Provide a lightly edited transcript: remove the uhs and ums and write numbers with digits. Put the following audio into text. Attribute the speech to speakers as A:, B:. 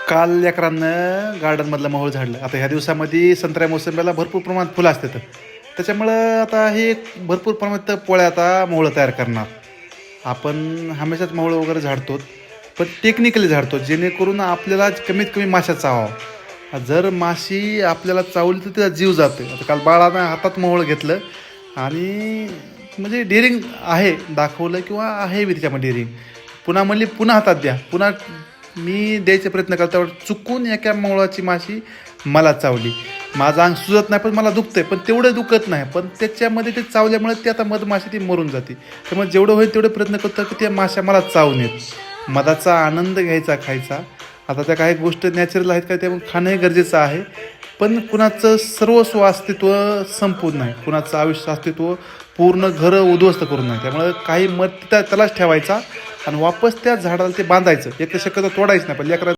A: काल लेकरांनं गार्डनमधलं मोहोळ झाडलं. आता ह्या दिवसामध्ये संत्र्या मोसंब्याला भरपूर प्रमाणात फुलं असतात. त्याच्यामुळं आता हे भरपूर प्रमाणात पोळ्या आता मोहोळं तयार करणार. आपण हमेशाच मोहोळं वगैरे झाडतो, पण टेक्निकली झाडतो जेणेकरून आपल्याला कमीत कमी माशा चावावं. जर माशी आपल्याला चावली तर त्याचा जीव जातो. आता काल बाळानं हातात मोहोळ घेतलं आणि म्हणजे डेअरिंग आहे दाखवलं किंवा आहे बी त्याच्यामध्ये डेअरिंग. पुन्हा म्हणली पुन्हा हातात द्या. पुन्हा मी द्यायचा प्रयत्न करतो, चुकून एका मोहळाची माशी मला चावली. माझं अंग सुजत नाही पण मला दुखतंय, पण तेवढं दुखत नाही. पण त्याच्यामध्ये ते चावल्यामुळे ते आता मधमाशी ती मरून जाते. त्यामुळे जेवढं होईल तेवढे प्रयत्न करतो की त्या माश्या मला चावू नयेत. मधाचा आनंद घ्यायचा, खायचा. आता त्या काही गोष्टी नॅचरल आहेत का त्यामुळे खाणंही गरजेचं आहे. पण कुणाचं सर्वस्व अस्तित्व संपून नाही, कुणाचं आयुष्य अस्तित्व पूर्ण घरं उद्ध्वस्त करून नाही. त्यामुळे काही मत त्यालाच ठेवायचा आणि वापस त्या झाडाला ते बांधायचं. एक तर शक्यतो तोडायचं नाही, पण लेकरा